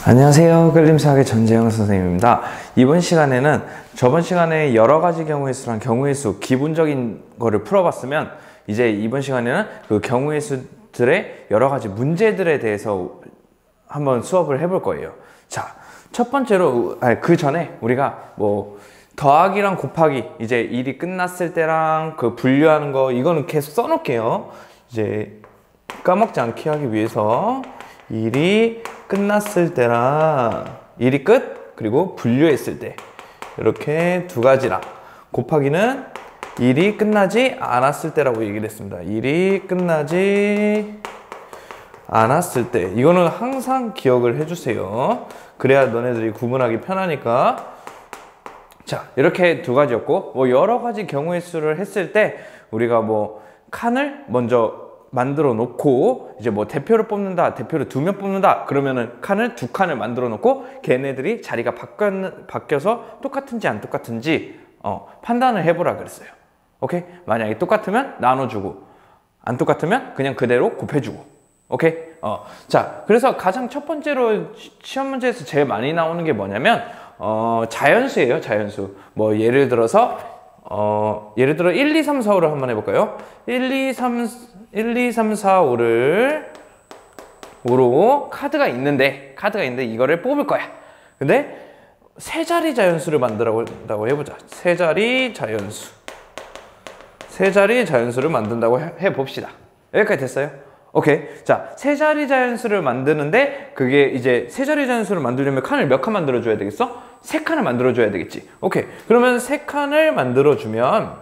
안녕하세요. 끌림사학의 전재영 선생님입니다. 이번 시간에는 저번 시간에 여러 가지 경우의 수랑 경우의 수 기본적인 거를 풀어봤으면 이제 이번 시간에는 그 경우의 수들의 여러 가지 문제들에 대해서 한번 수업을 해볼 거예요. 자, 첫 번째로 그 전에 우리가 뭐 더하기랑 곱하기 이제 일이 끝났을 때랑 그 분류하는 거 이거는 계속 써놓을게요. 이제 까먹지 않게 하기 위해서 일이 끝났을 때랑 일이 끝 그리고 분류했을 때 이렇게 두 가지랑 곱하기는 일이 끝나지 않았을 때라고 얘기를 했습니다. 일이 끝나지 않았을 때 이거는 항상 기억을 해주세요. 그래야 너네들이 구분하기 편하니까. 자, 이렇게 두 가지였고 뭐 여러 가지 경우의 수를 했을 때 우리가 뭐 칸을 먼저 만들어 놓고 이제 뭐 대표를 뽑는다, 대표를 2명 뽑는다 그러면은 칸을 2칸을 만들어 놓고 걔네들이 자리가 바뀌어서 똑같은지 안 똑같은지 판단을 해보라 그랬어요. 오케이? 만약에 똑같으면 나눠주고 안 똑같으면 그냥 그대로 곱해주고. 오케이? 자, 그래서 가장 첫 번째로 시험 문제에서 제일 많이 나오는 게 뭐냐면 자연수예요. 자연수. 뭐 예를 들어서 1, 2, 3, 4, 5를 한번 해볼까요? 1, 2, 3, 4, 5로 카드가 있는데 이거를 뽑을 거야. 근데 세 자리 자연수를 만들어본다고 해보자. 세 자리 자연수를 만든다고 해봅시다. 여기까지 됐어요? 오케이. 자, 세 자리 자연수를 만드는데 그게 이제 세 자리 자연수를 만들려면 칸을 몇 칸 만들어줘야 되겠어? 3칸을 만들어줘야 되겠지. 오케이. 그러면 3칸을 만들어주면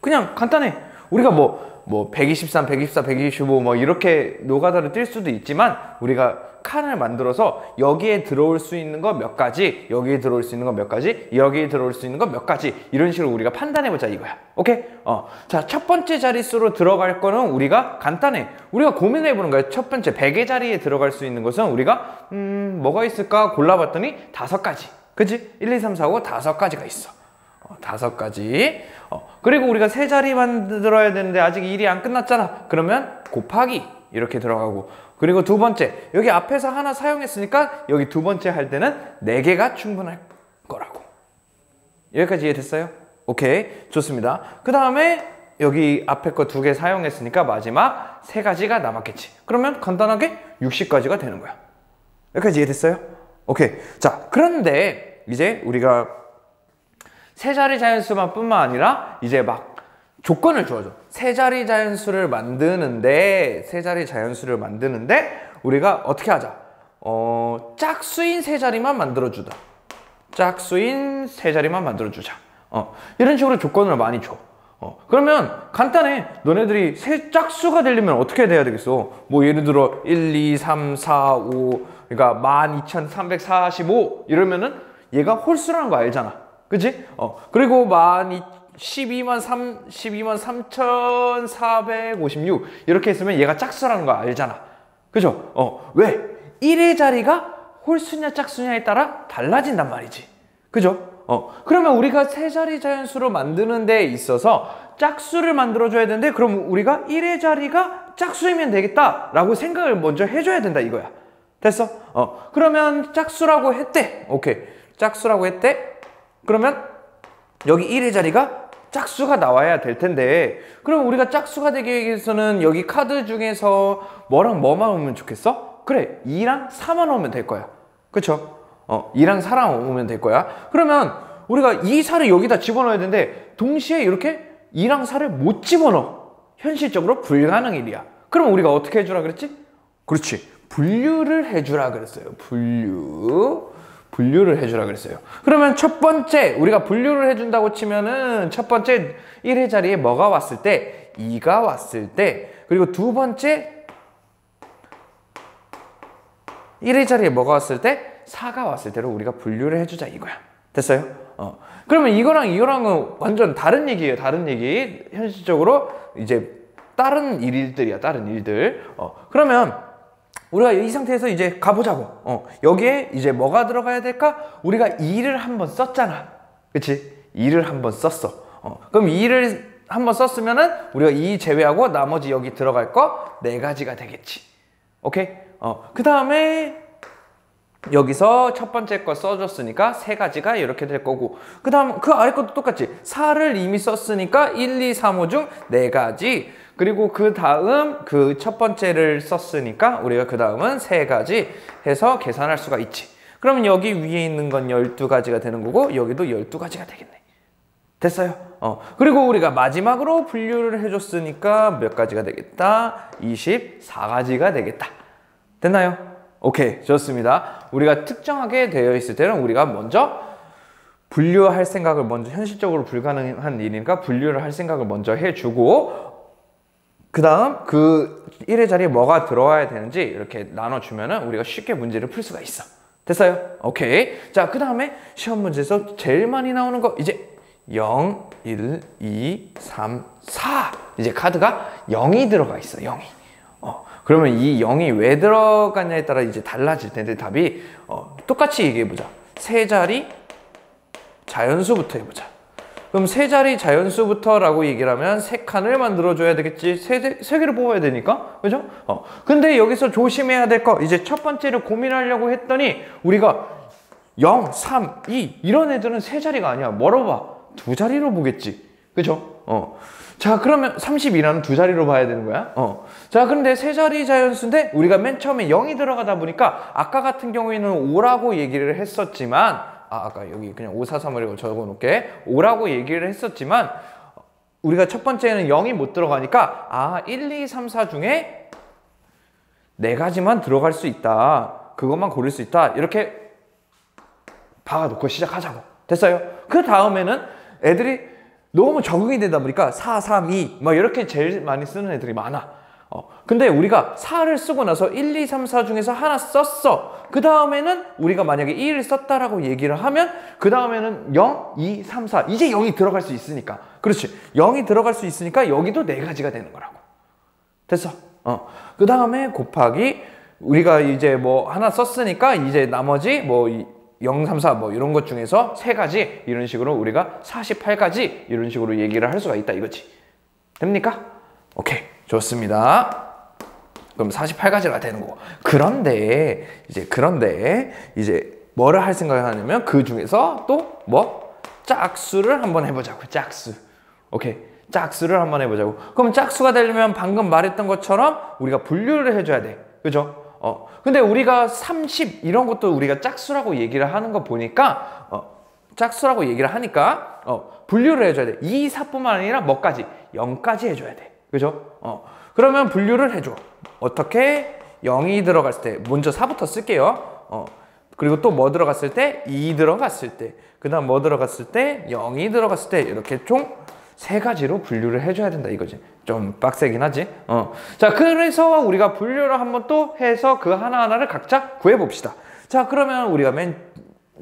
그냥 간단해. 우리가 뭐 123, 124, 125 뭐 이렇게 노가다를 뛸 수도 있지만 우리가 칸을 만들어서 여기에 들어올 수 있는 거 몇 가지, 여기에 들어올 수 있는 거 몇 가지, 여기에 들어올 수 있는 거 몇 가지 이런 식으로 우리가 판단해보자 이거야. 오케이? 자, 첫 번째 자릿수로 들어갈 거는 우리가 간단해. 우리가 고민해보는 거야. 첫 번째 100의 자리에 들어갈 수 있는 것은 우리가 뭐가 있을까 골라봤더니 5가지. 그치? 1, 2, 3, 4, 5 5가지가 있어. 5가지. 그리고 우리가 세 자리 만들어야 되는데 아직 일이 안 끝났잖아. 그러면 곱하기 이렇게 들어가고, 그리고 두 번째 여기 앞에서 하나 사용했으니까 여기 두 번째 할 때는 4개가 충분할 거라고. 여기까지 이해됐어요? 오케이, 좋습니다. 그 다음에 여기 앞에 거 2개 사용했으니까 마지막 3가지가 남았겠지. 그러면 간단하게 60가지가 되는 거야. 여기까지 이해됐어요? 오케이. 자, 그런데 이제 우리가 세 자리 자연수만 뿐만 아니라 이제 막 조건을 주어줘. 세 자리 자연수를 만드는데 우리가 어떻게 하자? 짝수인 세 자리만 만들어주다. 짝수인 세 자리만 만들어주자. 이런 식으로 조건을 많이 줘. 그러면 간단해. 너네들이 짝수가 되려면 어떻게 돼야 되겠어? 뭐 예를 들어 1, 2, 3, 4, 5 그러니까 12,345 이러면은 얘가 홀수라는 거 알잖아. 그치? 그리고 123,456 이렇게 했으면 얘가 짝수라는 거 알잖아. 그죠? 왜? 1의 자리가 홀수냐 짝수냐에 따라 달라진단 말이지. 그죠? 그러면 우리가 세 자리 자연수로 만드는 데 있어서 짝수를 만들어줘야 되는데 그럼 우리가 1의 자리가 짝수이면 되겠다 라고 생각을 먼저 해줘야 된다 이거야. 됐어? 그러면 짝수라고 했대. 오케이. 짝수라고 했대. 그러면 여기 1의 자리가 짝수가 나와야 될 텐데 그럼 우리가 짝수가 되기 위해서는 여기 카드 중에서 뭐랑 뭐만 오면 좋겠어? 그래, 2랑 4만 오면 될 거야. 그쵸? 2랑 4랑 오면 될 거야. 그러면 우리가 2, 4를 여기다 집어넣어야 되는데 동시에 이렇게 2랑 4를 못 집어넣어. 현실적으로 불가능 일이야. 그럼 우리가 어떻게 해주라 그랬지? 그렇지, 분류를 해주라 그랬어요. 분류를 해주라 그랬어요. 그러면 첫 번째 우리가 분류를 해준다고 치면은 첫 번째 1의 자리에 뭐가 왔을 때 2가 왔을 때, 그리고 두 번째 1의 자리에 뭐가 왔을 때 4가 왔을 때로 우리가 분류를 해주자 이거야. 됐어요? 그러면 이거랑은 완전 다른 얘기예요. 다른 얘기. 현실적으로 이제 다른 일들이야. 다른 일들. 그러면 우리가 이 상태에서 이제 가보자고. 여기에 이제 뭐가 들어가야 될까? 우리가 2를 한번 썼잖아. 그치? 2를 한번 썼어. 그럼 2를 한번 썼으면은 우리가 2 제외하고 나머지 여기 들어갈 거 4가지가 되겠지. 오케이? 그 다음에 여기서 첫 번째 거 써줬으니까 세 가지가 이렇게 될 거고, 그 다음 그 아래 것도 똑같지. 4를 이미 썼으니까 1, 2, 3, 5 중 네 가지, 그리고 그 다음 그 첫 번째를 썼으니까 우리가 그 다음은 세 가지 해서 계산할 수가 있지. 그러면 여기 위에 있는 건 12가지가 되는 거고 여기도 12가지가 되겠네. 됐어요? 그리고 우리가 마지막으로 분류를 해줬으니까 몇 가지가 되겠다? 24가지가 되겠다. 됐나요? 오케이, 좋습니다. 우리가 특정하게 되어 있을 때는 우리가 먼저 분류할 생각을 먼저, 현실적으로 불가능한 일이니까 분류를 할 생각을 먼저 해주고, 그 다음 그 1의 자리에 뭐가 들어와야 되는지 이렇게 나눠주면은 우리가 쉽게 문제를 풀 수가 있어. 됐어요? 오케이. 자, 그 다음에 시험 문제에서 제일 많이 나오는 거, 이제 0, 1, 2, 3, 4. 이제 카드가 0이 들어가 있어, 0이. 그러면 이 0이 왜 들어갔냐에 따라 이제 달라질 텐데, 답이 똑같이 얘기해보자. 세 자리 자연수부터 해보자. 그럼 세 자리 자연수부터 라고 얘기를 하면 세 칸을 만들어줘야 되겠지. 세 개를 뽑아야 되니까. 그죠? 근데 여기서 조심해야 될 거, 이제 첫 번째를 고민하려고 했더니 우리가 0, 3, 2 이런 애들은 세 자리가 아니야. 뭐로 봐? 두 자리로 보겠지. 그죠? 자, 그러면 32라는 두 자리로 봐야 되는 거야. 자, 그런데 세 자리 자연수인데 우리가 맨 처음에 0이 들어가다 보니까 아까 같은 경우에는 5라고 얘기를 했었지만, 아까 여기 그냥 5, 4, 3을 적어 놓을게. 5라고 얘기를 했었지만 우리가 첫 번째는 0이 못 들어가니까 1, 2, 3, 4 중에 네 가지만 들어갈 수 있다. 그것만 고를 수 있다. 이렇게 박아놓고 시작하자고. 됐어요? 그 다음에는 애들이 너무 적응이 되다 보니까 4, 3, 2 막 이렇게 제일 많이 쓰는 애들이 많아. 근데 우리가 4를 쓰고 나서 1, 2, 3, 4 중에서 하나 썼어. 그 다음에는 우리가 만약에 1을 썼다라고 얘기를 하면 그 다음에는 0, 2, 3, 4 이제 0이 들어갈 수 있으니까. 그렇지. 0이 들어갈 수 있으니까 여기도 네 가지가 되는 거라고. 됐어. 그 다음에 곱하기, 우리가 이제 뭐 하나 썼으니까 이제 나머지 뭐 0, 3, 4 뭐 이런 것 중에서 세 가지, 이런 식으로 우리가 48가지 이런 식으로 얘기를 할 수가 있다 이거지. 됩니까? 오케이, 좋습니다. 그럼 48가지가 되는 거고. 그런데 이제 뭐를 할 생각을 하냐면 그 중에서 또 뭐 짝수를 한번 해보자고. 짝수. 오케이, 짝수를 한번 해보자고. 그럼 짝수가 되려면 방금 말했던 것처럼 우리가 분류를 해줘야 돼. 그죠? 근데 우리가 30 이런 것도 우리가 짝수라고 얘기를 하는 거 보니까 짝수라고 얘기를 하니까 분류를 해줘야 돼. 2, 4뿐만 아니라 뭐까지? 0까지 해줘야 돼. 그죠? 그러면 분류를 해줘. 어떻게? 0이 들어갔을 때 먼저 4부터 쓸게요. 그리고 또 뭐 들어갔을 때? 2 들어갔을 때, 그 다음 뭐 들어갔을 때? 0이 들어갔을 때, 이렇게 총 세 가지로 분류를 해줘야 된다 이거지. 좀 빡세긴 하지. 자, 그래서 우리가 분류를 한번 또 해서 그 하나하나를 각자 구해봅시다. 자, 그러면 우리가 맨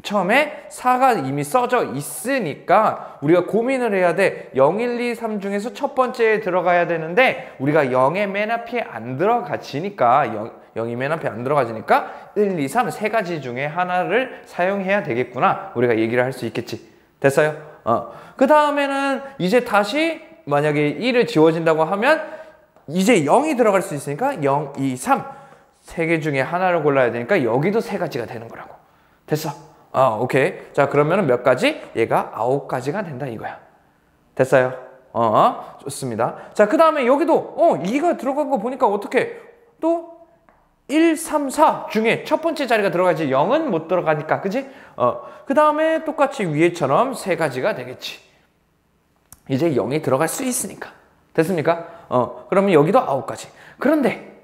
처음에 4가 이미 써져 있으니까 우리가 고민을 해야 돼. 0, 1, 2, 3 중에서 첫 번째에 들어가야 되는데 우리가 0의 맨 앞에 안 들어가지니까 0이 맨 앞에 안 들어가지니까 1, 2, 3 세 가지 중에 하나를 사용해야 되겠구나. 우리가 얘기를 할 수 있겠지. 됐어요? 그 다음에는 이제 다시 만약에 1을 지워진다고 하면 이제 0이 들어갈 수 있으니까 0, 2, 3 세 개 중에 하나를 골라야 되니까 여기도 세 가지가 되는 거라고. 됐어? 오케이. 자, 그러면은 몇 가지? 얘가 9가지가 된다 이거야. 됐어요? 좋습니다. 자, 그 다음에 여기도 2가 들어간 거 보니까 어떻게 또 1, 3, 4 중에 첫 번째 자리가 들어가지 0은 못 들어가니까. 그지? 그 다음에 똑같이 위에처럼 세 가지가 되겠지. 이제 0이 들어갈 수 있으니까. 됐습니까? 그러면 여기도 9가지. 그런데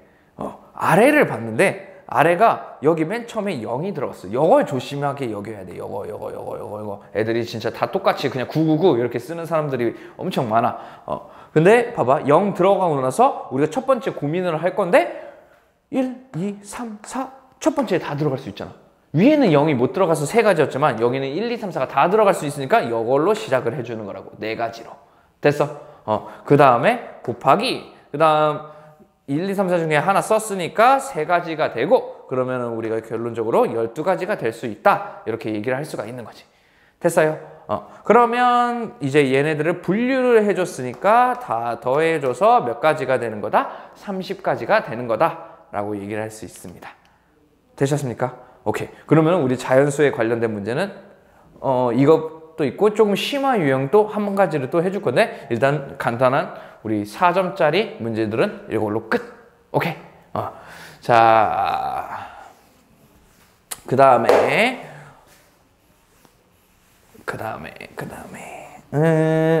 아래를 봤는데 아래가 여기 맨 처음에 0이 들어갔어. 이걸 조심하게 여겨야 돼. 이거. 애들이 진짜 다 똑같이 그냥 999 이렇게 쓰는 사람들이 엄청 많아. 근데 봐봐. 0 들어가고 나서 우리가 첫 번째 고민을 할 건데 1, 2, 3, 4 첫 번째에 다 들어갈 수 있잖아. 위에는 0이 못 들어가서 세 가지였지만 여기는 1, 2, 3, 4가 다 들어갈 수 있으니까 이걸로 시작을 해주는 거라고. 네 가지로. 됐어? 그 다음에 곱하기, 그 다음 1, 2, 3, 4 중에 하나 썼으니까 세 가지가 되고, 그러면 우리가 결론적으로 12가지가 될 수 있다. 이렇게 얘기를 할 수가 있는 거지. 됐어요? 그러면 이제 얘네들을 분류를 해줬으니까 다 더해줘서 몇 가지가 되는 거다? 30가지가 되는 거다 라고 얘기를 할 수 있습니다. 되셨습니까? 오케이. 그러면 우리 자연수에 관련된 문제는 이것도 있고 조금 심화 유형도 한 가지를 또 해줄 건데 일단 간단한 우리 4점짜리 문제들은 이걸로 끝. 오케이. 자, 그 다음에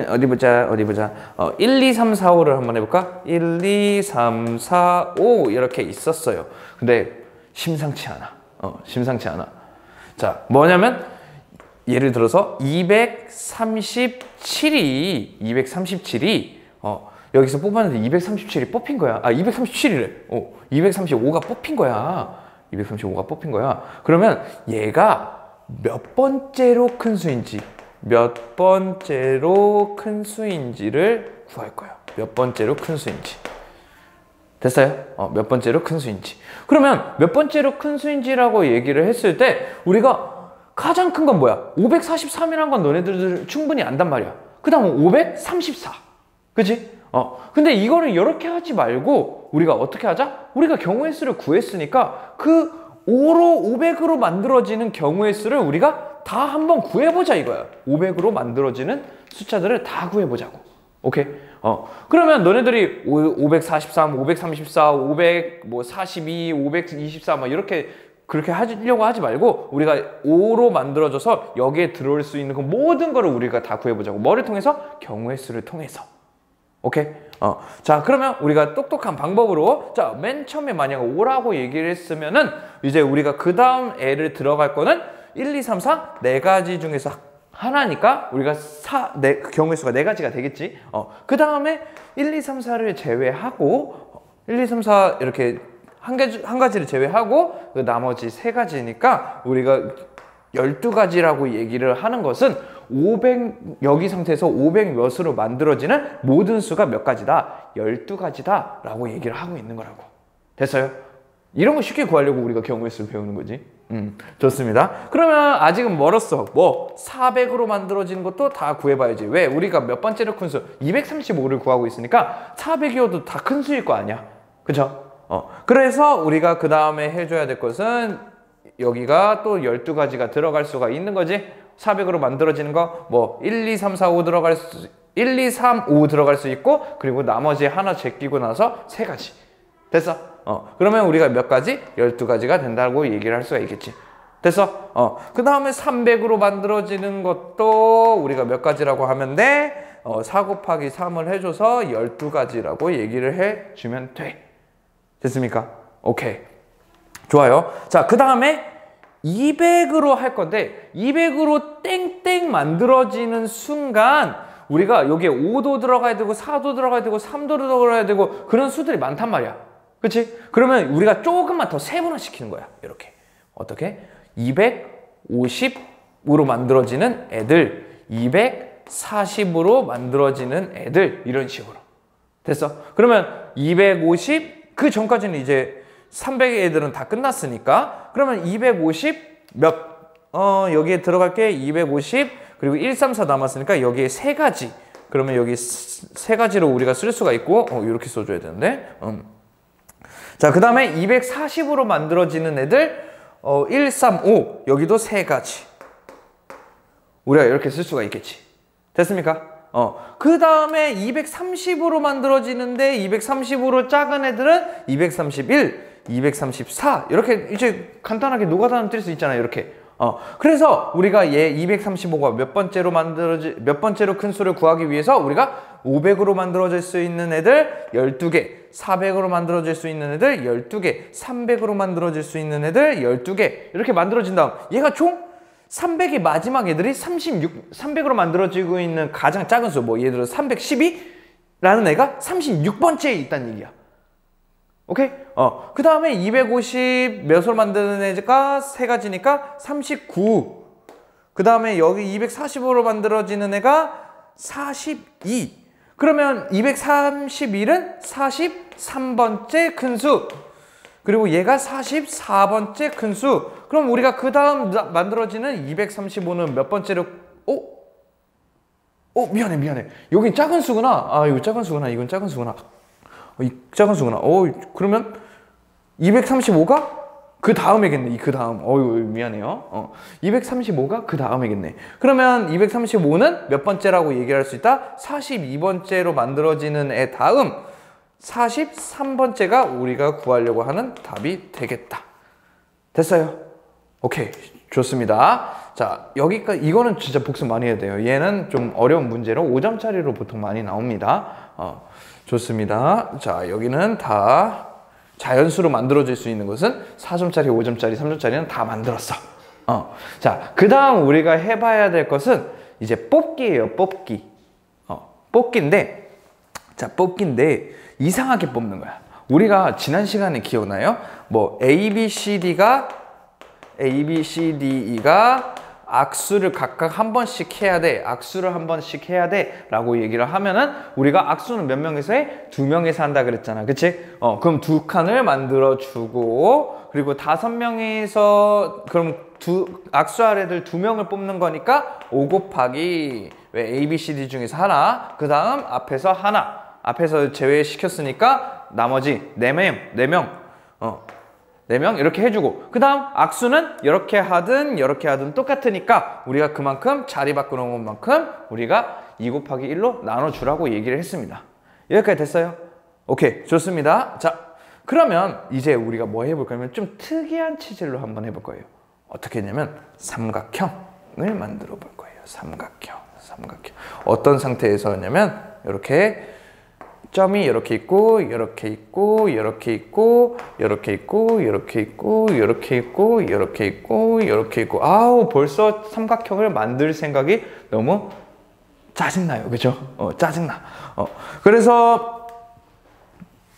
어디 보자 1, 2, 3, 4, 5를 한번 해볼까? 1, 2, 3, 4, 5 이렇게 있었어요. 근데 심상치 않아. 자, 뭐냐면 예를 들어서 237이 여기서 뽑았는데 237이 뽑힌 거야. 237이래. 235가 뽑힌 거야. 235가 뽑힌 거야. 그러면 얘가 몇 번째로 큰 수인지를 구할 거야. 몇 번째로 큰 수인지. 됐어요? 몇 번째로 큰 수인지. 그러면 몇 번째로 큰 수인지라고 얘기를 했을 때 우리가 가장 큰 건 뭐야? 543이라는 건 너네들 충분히 안단 말이야. 그 다음 534. 그치? 근데 이거를 이렇게 하지 말고 우리가 어떻게 하자? 우리가 경우의 수를 구했으니까 그 5로 500으로 만들어지는 경우의 수를 우리가 다 한번 구해보자 이거야. 500으로 만들어지는 숫자들을 다 구해보자고. 오케이? 그러면 너네들이 543, 534, 542, 524 막 이렇게 그렇게 하려고 하지 말고 우리가 5로 만들어져서 여기에 들어올 수 있는 그 모든 거를 우리가 다 구해보자고. 뭐를 통해서? 경우의 수를 통해서. 오케이? 자, 그러면 우리가 똑똑한 방법으로 자, 맨 처음에 만약 5라고 얘기를 했으면은 이제 우리가 그 다음 애를 들어갈 거는 1, 2, 3, 4 네 가지 중에서 하나니까 우리가 경우의 수가 네 가지가 되겠지. 그 다음에 1, 2, 3, 4를 제외하고 1, 2, 3, 4 이렇게 한 가지를 제외하고 그 나머지 세 가지니까 우리가 12가지라고 얘기를 하는 것은 500 여기 상태에서 500 몇으로 만들어지는 모든 수가 몇 가지다? 12가지다 라고 얘기를 하고 있는 거라고. 됐어요? 이런 거 쉽게 구하려고 우리가 경우의 수를 배우는 거지. 좋습니다. 그러면 아직은 멀었어. 400으로 만들어지는 것도 다 구해봐야지. 왜? 우리가 몇 번째로 큰 수? 235를 구하고 있으니까 400이어도 다 큰 수일 거 아니야. 그쵸? 그래서 우리가 그 다음에 해줘야 될 것은 여기가 또 12가지가 들어갈 수가 있는 거지. 400으로 만들어지는 거 1, 2, 3, 4, 5 들어갈 수 1, 2, 3, 5 들어갈 수 있고 그리고 나머지 하나 제끼고 나서 세 가지. 됐어? 그러면 우리가 몇 가지? 12가지가 된다고 얘기를 할 수가 있겠지. 됐어? 그 다음에 300으로 만들어지는 것도 우리가 몇 가지라고 하면 돼? 4 곱하기 3을 해줘서 12가지라고 얘기를 해주면 돼. 됐습니까? 오케이. 좋아요. 자, 그 다음에 200으로 할 건데 200으로 땡땡 만들어지는 순간 우리가 여기에 5도 들어가야 되고 4도 들어가야 되고 3도 들어가야 되고 그런 수들이 많단 말이야. 그치? 그러면 우리가 조금만 더 세분화 시키는 거야. 이렇게. 어떻게? 250으로 만들어지는 애들, 240으로 만들어지는 애들 이런 식으로. 됐어? 그러면 250 그 전까지는 이제 300의 애들은 다 끝났으니까 그러면 250 여기에 들어갈 게 250 그리고 1, 3, 4 남았으니까 여기에 세 가지. 그러면 여기 세 가지로 우리가 쓸 수가 있고 이렇게 써줘야 되는데 자, 그 다음에 240으로 만들어지는 애들 1, 3, 5 여기도 세 가지 우리가 이렇게 쓸 수가 있겠지. 됐습니까? 그 다음에 230으로 만들어지는데 230으로 작은 애들은 231, 234 이렇게 이제 간단하게 노가다는 뜰 수 있잖아요. 이렇게. 그래서 우리가 얘 235가 몇 번째로 큰 수를 구하기 위해서 우리가 500으로 만들어질 수 있는 애들 12개, 400으로 만들어질 수 있는 애들 12개, 300으로 만들어질 수 있는 애들 12개 이렇게 만들어진 다음 얘가 총 300의 마지막 애들이 300으로 만들어지고 있는 가장 작은 수, 예를 들어 312라는 애가 36번째에 있다는 얘기야. 오케이? 그 다음에 250 몇으로 만드는 애가 세 가지니까 39. 그 다음에 여기 240으로 만들어지는 애가 42. 그러면 231은 43번째 큰 수. 그리고 얘가 44번째 큰 수. 그럼 우리가 그 다음 만들어지는 235는 몇 번째로 미안해. 여긴 작은 수구나. 이거 작은 수구나. 이건 작은 수구나. 이 작은 수구나. 그러면 235가 그 다음이겠네. 그 다음. 어유 미안해요. 235가 그 다음이겠네. 그러면 235는 몇 번째라고 얘기할 수 있다? 42번째로 만들어지는 애 다음 43번째가 우리가 구하려고 하는 답이 되겠다. 됐어요? 오케이. 좋습니다. 자, 여기까지, 이거는 진짜 복습 많이 해야 돼요. 얘는 좀 어려운 문제로 5점짜리로 보통 많이 나옵니다. 좋습니다. 자, 여기는 다 자연수로 만들어질 수 있는 것은 4점짜리, 5점짜리, 3점짜리는 다 만들었어. 자, 그 다음 우리가 해봐야 될 것은 이제 뽑기예요. 뽑기. 뽑기인데, 자, 뽑기인데 이상하게 뽑는 거야. 우리가 지난 시간에 기억나요? 뭐 ABCD가 악수를 각각 한 번씩 해야 돼. 악수를 한 번씩 해야 돼. 라고 얘기를 하면은 우리가 악수는 몇 명에서 해? 2명에서 한다 그랬잖아. 그치? 그럼 2칸을 만들어 주고, 그리고 5명에서, 그럼 악수할 애들 2명을 뽑는 거니까 5 곱하기 왜 ABCD 중에서 하나, 그 다음 앞에서 하나, 앞에서 제외시켰으니까 나머지 4명 이렇게 해주고, 그 다음 악수는 이렇게 하든 똑같으니까 우리가 그만큼 자리 바꾸는 것만큼 우리가 2 곱하기 1로 나눠주라고 얘기를 했습니다. 여기까지 됐어요? 오케이, 좋습니다. 자, 그러면 이제 우리가 뭐 해볼 거냐면 좀 특이한 치질로 한번 해볼 거예요. 어떻게 했냐면 삼각형을 만들어 볼 거예요. 삼각형. 어떤 상태에서 하냐면 이렇게 점이 이렇게 있고, 이렇게 있고, 이렇게 있고, 이렇게 있고, 이렇게 있고, 이렇게 있고, 이렇게 있고, 이렇게 있고. 아우, 벌써 삼각형을 만들 생각이 너무 짜증나요. 그죠? 짜증나. 그래서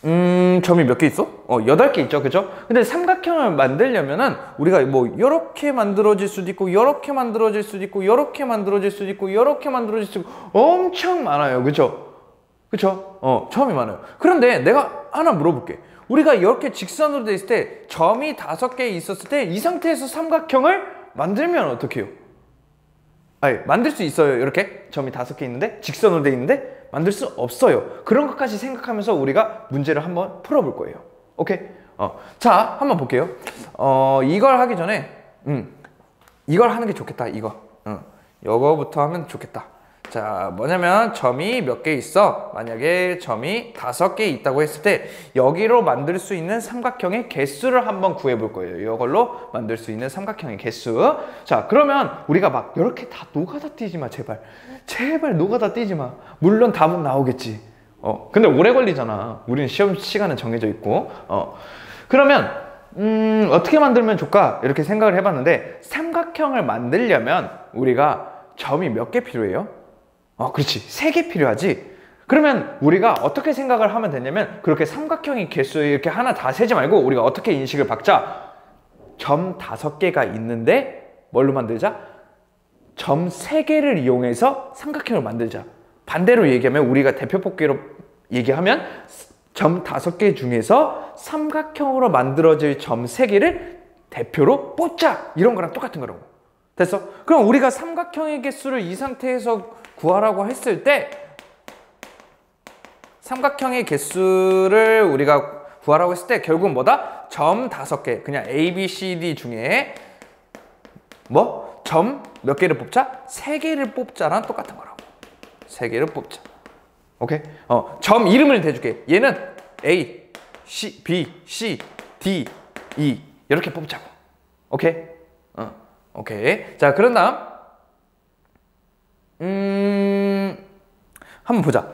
점이 몇 개 있어? 8개 있죠. 그죠? 근데 삼각형을 만들려면은 우리가 뭐 이렇게 만들어질 수도 있고, 이렇게 만들어질 수도 있고, 이렇게 만들어질 수도 있고, 이렇게 만들어질 수도 있고, 엄청 많아요. 그죠? 그쵸? 점이 많아요. 그런데 내가 하나 물어볼게. 우리가 이렇게 직선으로 돼 있을 때 점이 5개 있었을 때 이 상태에서 삼각형을 만들면 어떻게 해요? 아니, 만들 수 있어요. 이렇게 점이 5개 있는데 직선으로 돼 있는데 만들 수 없어요. 그런 것까지 생각하면서 우리가 문제를 한번 풀어볼 거예요. 오케이? 자, 한번 볼게요. 이걸 하기 전에 이걸 하는 게 좋겠다. 이거부터 하면 좋겠다. 자, 뭐냐면 점이 몇 개 있어. 만약에 점이 5개 있다고 했을 때 여기로 만들 수 있는 삼각형의 개수를 한번 구해볼 거예요. 이걸로 만들 수 있는 삼각형의 개수. 자, 그러면 우리가 막 이렇게 다 노가다 뛰지 마. 제발 노가다 뛰지 마. 물론 답은 나오겠지. 근데 오래 걸리잖아. 우리는 시험 시간은 정해져 있고. 그러면 어떻게 만들면 좋을까? 이렇게 생각을 해봤는데 삼각형을 만들려면 우리가 점이 몇 개 필요해요? 그렇지. 3개 필요하지. 그러면 우리가 어떻게 생각을 하면 되냐면 그렇게 삼각형의 개수 이렇게 하나 다 세지 말고 우리가 어떻게 인식을 바꾸자. 점 5개가 있는데 뭘로 만들자? 점 3개를 이용해서 삼각형을 만들자. 반대로 얘기하면 우리가 대표 뽑기로 얘기하면 점 5개 중에서 삼각형으로 만들어질 점 3개를 대표로 뽑자. 이런 거랑 똑같은 거라고. 됐어? 그럼 우리가 삼각형의 개수를 이 상태에서 구하라고 했을 때 삼각형의 개수를 우리가 구하라고 했을 때 결국은 뭐다? 점 5개. 그냥 A, B, C, D 중에 뭐? 점 몇 개를 뽑자? 3개를 뽑자랑 똑같은 거라고. 3개를 뽑자. 오케이? 점 이름을 대줄게. 얘는 A, C, B, C, D, E 이렇게 뽑자고. 오케이? 오케이. 자, 그런 다음 한번 보자.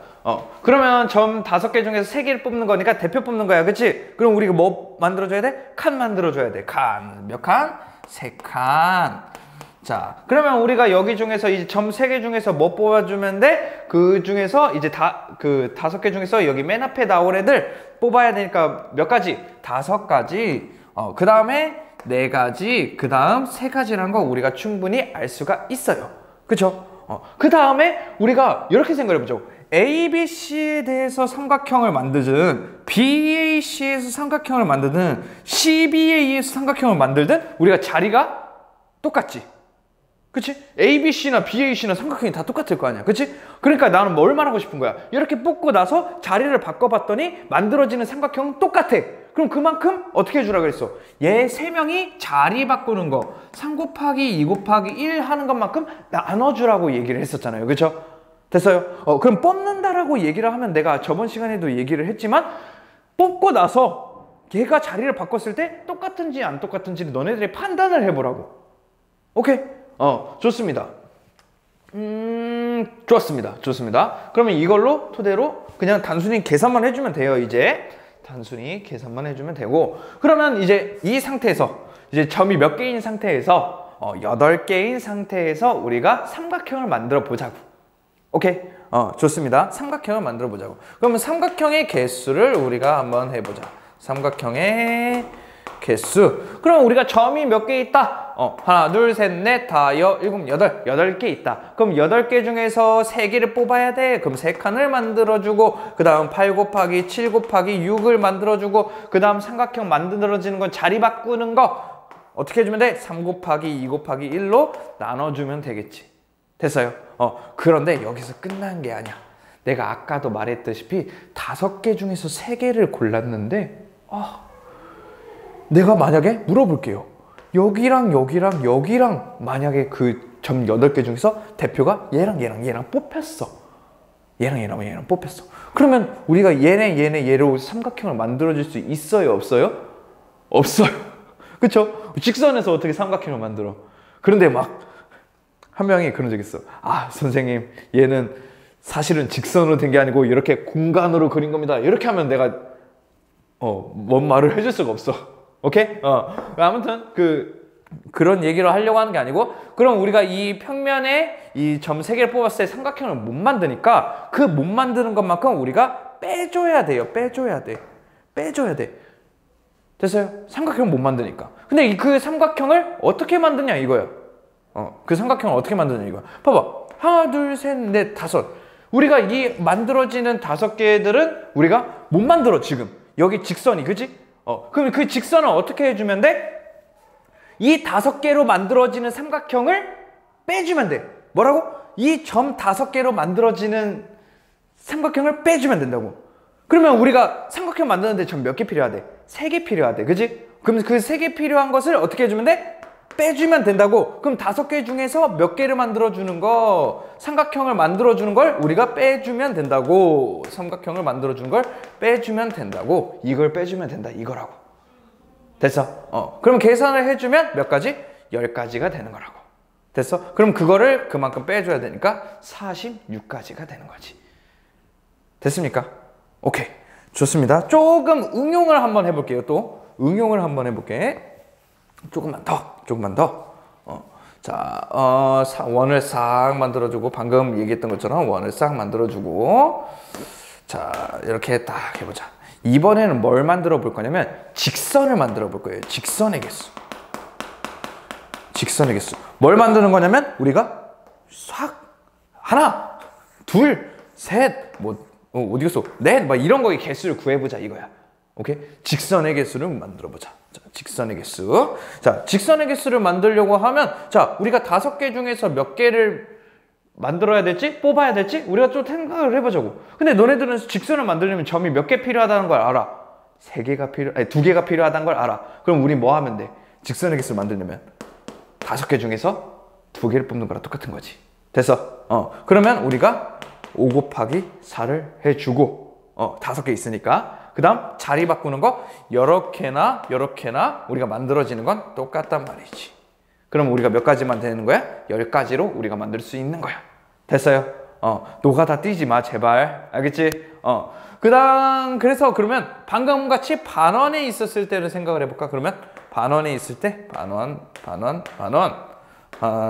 그러면 점 5개 중에서 3개를 뽑는 거니까 대표 뽑는 거야. 그치? 그럼 우리가 뭐 만들어줘야 돼? 칸 만들어줘야 돼. 칸. 몇 칸? 3칸. 자, 그러면 우리가 여기 중에서 이제 점 3개 중에서 뭐 뽑아주면 돼? 그 중에서 이제 그 5개 중에서 여기 맨 앞에 나올 애들 뽑아야 되니까 몇 가지? 5가지. 그 다음에 4가지. 그 다음 3가지라는 거 우리가 충분히 알 수가 있어요. 그쵸? 그 다음에 우리가 이렇게 생각해보죠. ABC에 대해서 삼각형을 만들든 BAC에서 삼각형을 만들든 CBA에서 삼각형을 만들든 우리가 자리가 똑같지. 그치? ABC나 BAC나 삼각형이 다 똑같을 거 아니야. 그치? 그러니까 나는 뭘 말하고 싶은 거야. 이렇게 뽑고 나서 자리를 바꿔봤더니 만들어지는 삼각형은 똑같아. 그럼 그만큼 어떻게 해주라 그랬어? 얘 3명이 자리 바꾸는 거 3 곱하기 2 곱하기 1 하는 것만큼 나눠주라고 얘기를 했었잖아요. 그쵸? 됐어요? 그럼 뽑는다라고 얘기를 하면 내가 저번 시간에도 얘기를 했지만 뽑고 나서 얘가 자리를 바꿨을 때 똑같은지 안 똑같은지를 너네들이 판단을 해보라고. 오케이? 좋습니다. 좋습니다. 그러면 이걸로 토대로 그냥 단순히 계산만 해주면 돼요. 이제 단순히 계산만 해주면 되고, 그러면 이제 이 상태에서 이제 점이 몇 개인 상태에서 8개인 상태에서 우리가 삼각형을 만들어 보자고. 오케이? 좋습니다. 삼각형을 만들어 보자고. 그러면 삼각형의 개수를 우리가 한번 해보자. 삼각형의 개수. 그럼 우리가 점이 몇 개 있다? 하나, 둘, 셋, 넷, 다, 여, 일곱, 여덟. 8개 있다. 그럼 8개 중에서 3개를 뽑아야 돼. 그럼 3칸을 만들어주고, 그 다음 8 곱하기 7 곱하기 6을 만들어주고, 그 다음 삼각형 만들어지는 건 자리 바꾸는 거 어떻게 해주면 돼? 3 곱하기 2 곱하기 1로 나눠주면 되겠지. 됐어요? 그런데 여기서 끝난 게 아니야. 내가 아까도 말했다시피 5개 중에서 3개를 골랐는데, 내가 만약에 물어볼게요. 여기랑 여기랑 여기랑 만약에 그 점 8개 중에서 대표가 얘랑 뽑혔어. 얘랑 뽑혔어. 그러면 우리가 얘로 삼각형을 만들어줄 수 있어요? 없어요? 없어요. 그쵸? 직선에서 어떻게 삼각형을 만들어? 그런데 막 한 명이 그런 적 있어. 선생님, 얘는 사실은 직선으로 된 게 아니고 이렇게 공간으로 그린 겁니다. 이렇게 하면 내가 뭔 말을 해줄 수가 없어. 오케이? 아무튼 그런 얘기를 하려고 하는 게 아니고, 그럼 우리가 이 평면에 이 점 3개를 뽑았을 때 삼각형을 못 만드니까 그 못 만드는 것만큼 우리가 빼줘야 돼요. 빼줘야 돼. 됐어요? 삼각형을 못 만드니까. 근데 그 삼각형을 어떻게 만드냐 이거야. 그 삼각형을 어떻게 만드냐 이거야. 봐봐. 하나, 둘, 셋, 넷, 5. 우리가 이 만들어지는 5개들은 우리가 못 만들어 지금. 여기 직선이, 그지? 그럼 그 직선을 어떻게 해주면 돼? 이 5개로 만들어지는 삼각형을 빼주면 돼. 뭐라고? 이 점 5개로 만들어지는 삼각형을 빼주면 된다고. 그러면 우리가 삼각형 만드는데 점 몇 개 필요하대? 3개 필요하대. 그지? 그럼 그 3개 필요한 것을 어떻게 해주면 돼? 빼주면 된다고. 그럼 5개 중에서 몇 개를 만들어주는 거, 삼각형을 만들어주는 걸 우리가 빼주면 된다고. 삼각형을 만들어주는 걸 빼주면 된다고. 이걸 빼주면 된다 이거라고. 됐어? 그럼 계산을 해주면 몇 가지? 10가지가 되는 거라고. 됐어? 그럼 그거를 그만큼 빼줘야 되니까 46가지가 되는 거지. 됐습니까? 오케이. 좋습니다. 조금 응용을 한번 해볼게요. 또 응용을 한번 해볼게. 조금만 더. 자, 원을 싹 만들어주고, 방금 얘기했던 것처럼 원을 싹 만들어주고, 자, 이렇게 딱 해보자. 이번에는 뭘 만들어 볼 거냐면 직선을 만들어 볼 거예요. 직선의 개수. 뭘 만드는 거냐면 우리가 싹 하나, 둘, 셋, 어디 갔어? 넷, 막 이런 거의 개수를 구해보자 이거야. 오케이? 직선의 개수를 만들어 보자. 자, 직선의 개수. 자, 직선의 개수를 만들려고 하면, 자, 우리가 5개 중에서 몇 개를 만들어야 될지, 뽑아야 될지 우리가 좀 생각을 해보자고. 근데 너네들은 직선을 만들려면 점이 몇 개 필요하다는 걸 알아. 2개가 필요하다는 걸 알아. 그럼 우리 뭐 하면 돼? 직선의 개수를 만들려면 5개 중에서 2개를 뽑는 거랑 똑같은 거지. 됐어? 그러면 우리가 5 곱하기 4를 해주고, 5개 있으니까. 그 다음 자리 바꾸는 거 요렇게나 우리가 만들어지는 건 똑같단 말이지. 그럼 우리가 몇 가지만 되는 거야? 10가지로 우리가 만들 수 있는 거야. 됐어요? 노가다 뛰지 마 제발. 알겠지? 그래서 그러면 방금 같이 반원에 있었을 때를 생각을 해볼까? 그러면 반원에 있을 때 반원 하나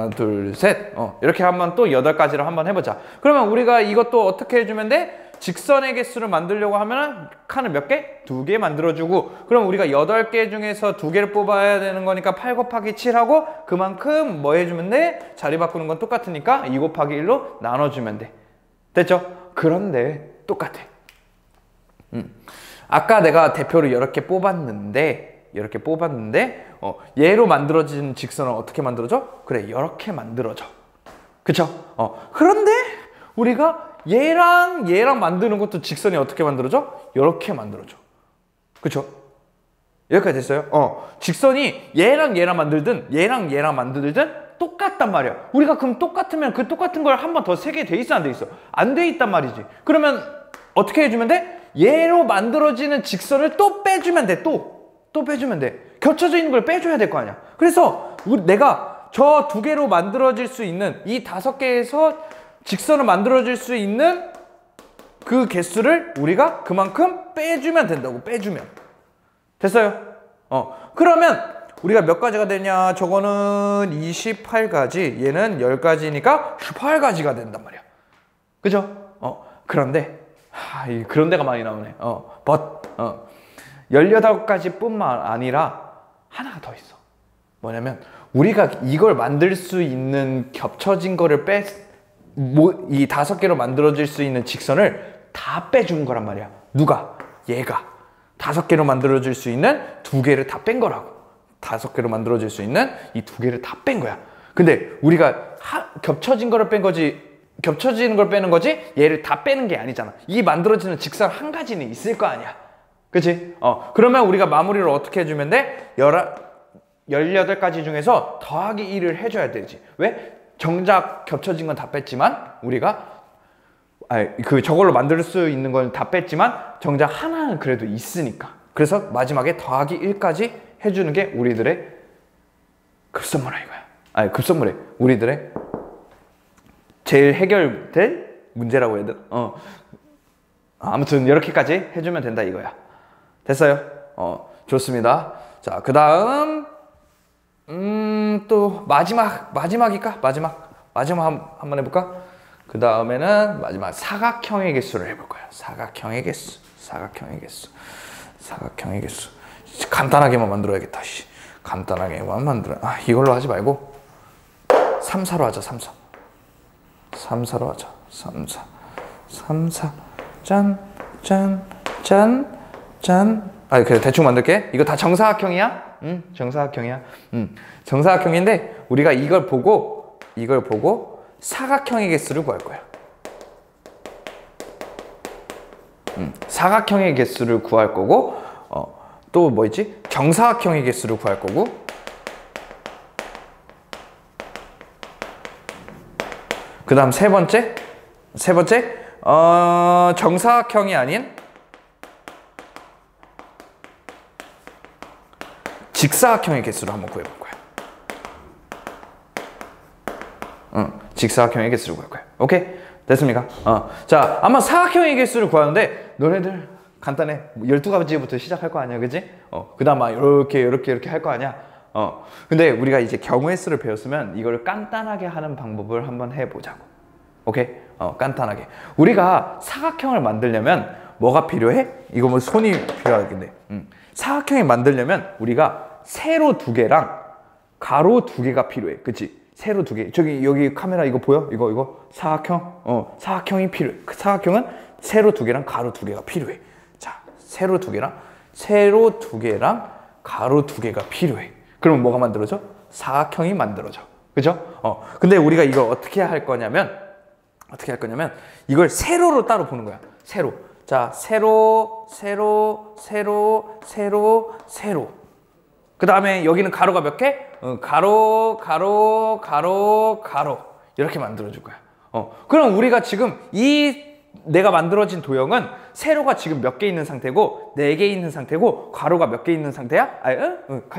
둘 셋 이렇게 한번 또 8가지로 한번 해보자. 그러면 우리가 이것도 어떻게 해주면 돼? 직선의 개수를 만들려고 하면은 칸을 몇 개? 2개 만들어주고, 그럼 우리가 8개 중에서 2개를 뽑아야 되는 거니까 8 곱하기 7하고 그만큼 뭐 해주면 돼? 자리 바꾸는 건 똑같으니까 2 곱하기 1로 나눠주면 돼. 됐죠? 그런데 똑같아. 아까 내가 대표를 이렇게 뽑았는데 얘로 만들어진 직선은 어떻게 만들어져? 그래, 이렇게 만들어져. 그쵸? 그런데 우리가 얘랑 만드는 것도 직선이 어떻게 만들어져? 이렇게 만들어져. 그쵸? 여기까지 됐어요? 직선이 얘랑 얘랑 만들든 얘랑 얘랑 만들든 똑같단 말이야. 우리가 그럼 똑같으면 그 똑같은 걸 한 번 더 세게 돼 있어, 안 돼 있어? 안 돼 있단 말이지. 그러면 어떻게 해주면 돼? 얘로 만들어지는 직선을 또 빼주면 돼. 또 빼주면 돼. 겹쳐져 있는 걸 빼줘야 될 거 아니야. 그래서 내가 저 두 개로 만들어질 수 있는 이 5개에서 직선을 만들어질 수 있는 그 개수를 우리가 그만큼 빼주면 된다고. 빼주면 됐어요? 그러면 우리가 몇 가지가 되냐? 저거는 28가지, 얘는 10가지니까 18가지가 된단 말이야. 그죠? 그런데 그런 데가 많이 나오네. but 18가지 뿐만 아니라 하나가 더 있어. 뭐냐면 우리가 이걸 만들 수 있는 겹쳐진 거를 이 5개로 만들어질 수 있는 직선을 다 빼준 거란 말이야. 누가? 얘가 5개로 만들어질 수 있는 2개를 다 뺀 거라고. 5개로 만들어질 수 있는 이 2개를 다 뺀 거야. 근데 우리가 겹쳐진 거를 뺀 거지, 겹쳐지는 걸 빼는 거지, 얘를 다 빼는 게 아니잖아. 이 만들어지는 직선 한 가지는 있을 거 아니야. 그치? 그러면 우리가 마무리를 어떻게 해주면 돼? 18가지 중에서 더하기 1을 해줘야 되지. 왜? 정작 겹쳐진 건 다 뺐지만 우리가 저걸로 만들 수 있는 건 다 뺐지만 정작 하나는 그래도 있으니까. 그래서 마지막에 더하기 1까지 해주는 게 우리들의 급선무라 이거야. 급선무래. 우리들의 제일 해결될 문제라고 해야 되나? 아무튼 이렇게까지 해주면 된다 이거야. 됐어요? 좋습니다. 자, 그 다음 또 마지막일까? 마지막 한번 해볼까? 그 다음에는 마지막 사각형의 개수를 해볼 거야. 사각형의 개수. 간단하게만 만들어야겠다. 간단하게만 만들어. 이걸로 하지 말고 3, 4로 하자. 3, 4로 하자. 3, 4 짠. 그래, 대충 만들게. 이거 다 정사각형이야? 정사각형이야. 정사각형인데 우리가 이걸 보고 사각형의 개수를 구할 거야. 사각형의 개수를 구할 거고, 또 뭐 있지? 정사각형의 개수를 구할 거고, 그 다음 세 번째, 정사각형이 아닌 직사각형의 개수를 한번 구해볼 거야. 직사각형의 개수를 구할 거야. 오케이? 됐습니까? 자, 아마 사각형의 개수를 구하는데 너네들 간단해. 12가지부터 시작할 거 아니야, 그지? 그 다음 막 이렇게 할 거 아니야? 근데 우리가 이제 경우의 수를 배웠으면 이걸 간단하게 하는 방법을 한번 해보자고. 오케이? 간단하게. 우리가 사각형을 만들려면 뭐가 필요해? 이거 뭐 손이 필요하겠네. 사각형을 만들려면 우리가 세로 2개랑 가로 2개가 필요해. 그치? 세로 2개. 저기 여기 카메라 이거 보여? 이거 사각형? 사각형이 필요해. 그 사각형은 세로 2개랑 가로 2개가 필요해. 자, 세로 2개랑 가로 2개가 필요해. 그럼 뭐가 만들어져? 사각형이 만들어져. 그죠? 근데 우리가 이걸 어떻게 할 거냐면 이걸 세로로 따로 보는 거야. 세로. 자, 세로. 그 다음에 여기는 가로가 몇 개? 가로. 이렇게 만들어줄 거야. 그럼 우리가 지금 내가 만들어진 도형은 세로가 지금 몇 개 있는 상태고 4개 있는 상태고 가로가 몇 개 있는 상태야?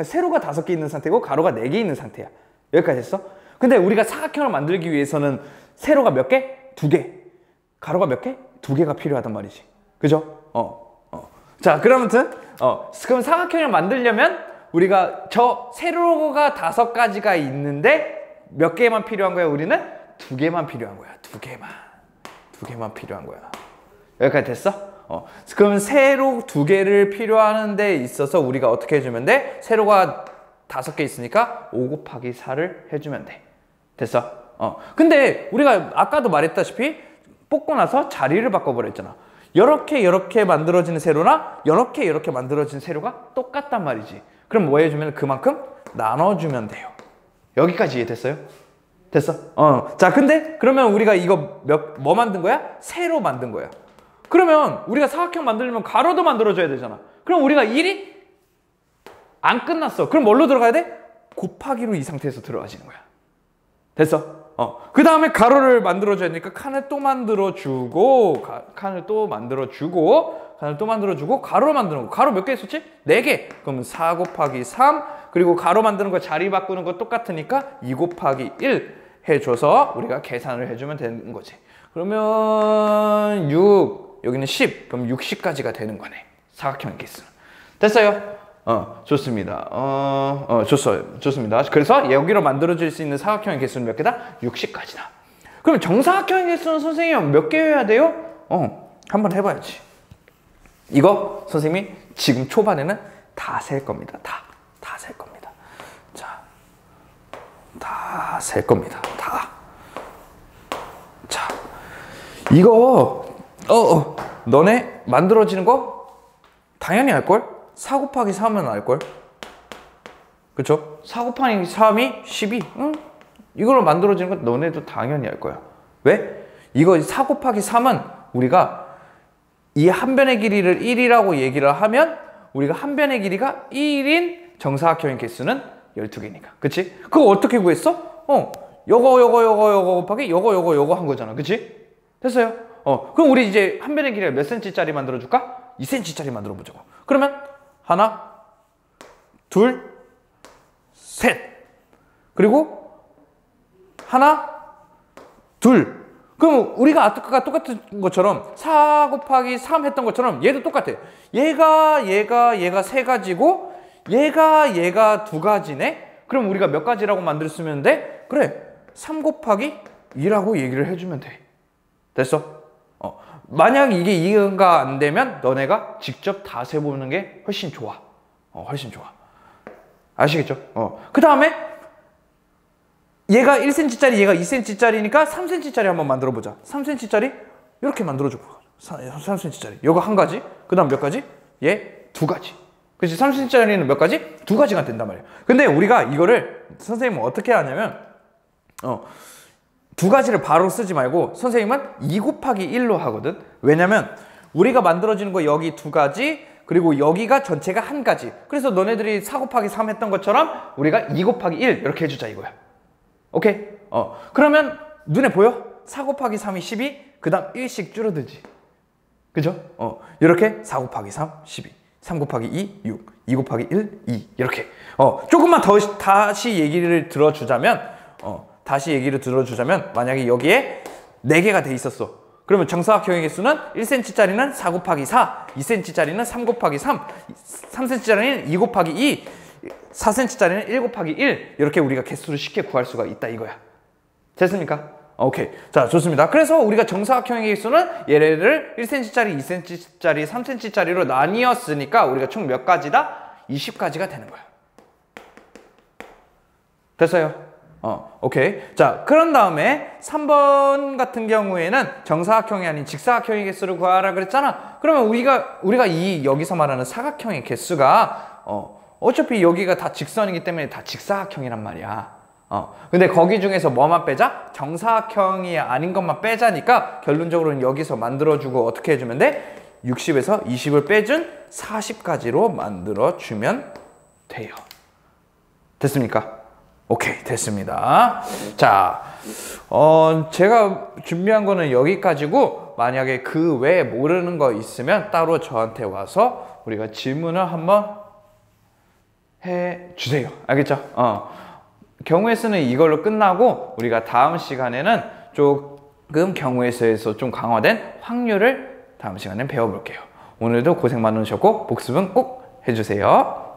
세로가 5개 있는 상태고 가로가 4개 있는 상태야. 여기까지 했어? 근데 우리가 사각형을 만들기 위해서는 세로가 몇 개? 2개. 가로가 몇 개? 2개가 필요하단 말이지. 그죠? 자, 그럼 사각형을 만들려면 우리가 저 세로가 5가지가 있는데 몇 개만 필요한 거야? 우리는 2개만 필요한 거야. 2개만 필요한 거야. 여기까지 됐어? 그럼 세로 2개를 필요하는 데 있어서 우리가 어떻게 해주면 돼? 세로가 5개 있으니까 5 곱하기 4를 해주면 돼. 됐어? 근데 우리가 아까도 말했다시피 뽑고 나서 자리를 바꿔버렸잖아. 이렇게 만들어지는 세로나 이렇게 만들어진 세로가 똑같단 말이지. 그럼 뭐 해주면 그만큼 나눠주면 돼요. 여기까지 이해됐어요? 됐어? 자, 근데 그러면 우리가 이거 뭐 만든 거야? 세로 만든 거야. 그러면 우리가 사각형 만들려면 가로도 만들어줘야 되잖아. 그럼 우리가 1이 안 끝났어. 그럼 뭘로 들어가야 돼? 곱하기로 이 상태에서 들어가지는 거야. 됐어? 그 다음에 가로를 만들어줘야 되니까 칸을 또 만들어주고, 칸을 또 만들어주고, 가로 만드는 거. 가로 몇 개 있었지? 4개. 그러면 4 곱하기 3, 그리고 가로 만드는 거 자리 바꾸는 거 똑같으니까 2 곱하기 1 해줘서 우리가 계산을 해주면 되는 거지. 그러면 6, 여기는 10, 그럼 60까지가 되는 거네. 사각형의 개수는. 됐어요? 좋습니다. 좋습니다. 그래서 여기로 만들어질 수 있는 사각형의 개수는 몇 개다? 60까지다. 그럼 정사각형의 개수는 선생님 몇 개여야 돼요? 한번 해봐야지. 이거 선생님이 지금 초반에는 다 셀 겁니다. 다 셀 겁니다. 자, 다 셀 겁니다. 다. 자, 이거 너네 만들어지는 거 당연히 알걸? 4 곱하기 3은 알걸? 그쵸? 4 곱하기 3이 12. 응? 이걸로 만들어지는 건 너네도 당연히 알 거야. 왜? 이거 4 곱하기 3은 우리가 이 한 변의 길이를 1이라고 얘기를 하면 우리가 한 변의 길이가 1인 정사각형의 개수는 12개니까. 그치? 그거 어떻게 구했어? 요거 곱하기 요거 한 거잖아. 그치? 됐어요? 그럼 우리 이제 한 변의 길이가 몇 cm짜리 만들어줄까? 2cm짜리 만들어 보자고. 그러면 하나, 둘, 셋. 그리고 하나, 둘. 그럼 우리가 아까 똑같은 것처럼 4 곱하기 3 했던 것처럼 얘도 똑같아. 얘가 세 가지고 얘가 두 가지네. 그럼 우리가 몇 가지라고 만들 수 있면 돼? 그래. 3 곱하기 2라고 얘기를 해주면 돼. 됐어? 만약 이게 이해가 안 되면 너네가 직접 다 세보는 게 훨씬 좋아. 훨씬 좋아. 아시겠죠? 그 다음에 얘가 1cm짜리, 얘가 2cm짜리니까 3cm짜리 한번 만들어보자. 3cm짜리 이렇게 만들어줘. 3cm짜리. 이거 한 가지. 그 다음 몇 가지? 얘 두 가지. 그치? 3cm짜리는 몇 가지? 두 가지가 된단 말이야. 근데 우리가 이거를 선생님은 어떻게 하냐면 두 가지를 바로 쓰지 말고 선생님은 2 곱하기 1로 하거든. 왜냐면 우리가 만들어지는 거 여기 두 가지, 그리고 여기가 전체가 한 가지. 그래서 너네들이 4 곱하기 3 했던 것처럼 우리가 2 곱하기 1 이렇게 해주자 이거야. 오케이? 그러면 눈에 보여? 4 곱하기 3이 12, 그 다음 1씩 줄어들지. 그죠? 이렇게 4 곱하기 3, 12. 3 곱하기 2, 6. 2 곱하기 1, 2. 이렇게. 조금만 다시 얘기를 들어주자면, 만약에 여기에 4개가 돼 있었어. 그러면 정사각형의 개수는 1cm짜리는 4 곱하기 4, 2cm짜리는 3 곱하기 3, 3cm짜리는 2 곱하기 2, 4cm짜리는 1 곱하기 1. 이렇게 우리가 개수를 쉽게 구할 수가 있다 이거야. 됐습니까? 오케이. 자, 좋습니다. 그래서 우리가 정사각형의 개수는 얘를 1cm짜리, 2cm짜리, 3cm짜리로 나뉘었으니까 우리가 총 몇 가지다? 20가지가 되는 거야. 됐어요? 오케이. 자, 그런 다음에 3번 같은 경우에는 정사각형이 아닌 직사각형의 개수를 구하라 그랬잖아. 그러면 우리가 여기서 말하는 사각형의 개수가 어차피 여기가 다 직선이기 때문에 다 직사각형이란 말이야. 근데 거기 중에서 뭐만 빼자? 정사각형이 아닌 것만 빼자니까 결론적으로는 여기서 만들어주고 어떻게 해주면 돼? 60에서 20을 빼준 40까지로 만들어주면 돼요. 됐습니까? 오케이, 됐습니다. 자, 제가 준비한 거는 여기까지고 만약에 그 외에 모르는 거 있으면 따로 저한테 와서 우리가 질문을 한번 해주세요. 알겠죠? 경우의 수는 이걸로 끝나고 우리가 다음 시간에는 조금 경우의 수에서 좀 강화된 확률을 다음 시간에 배워볼게요. 오늘도 고생 많으셨고 복습은 꼭 해주세요.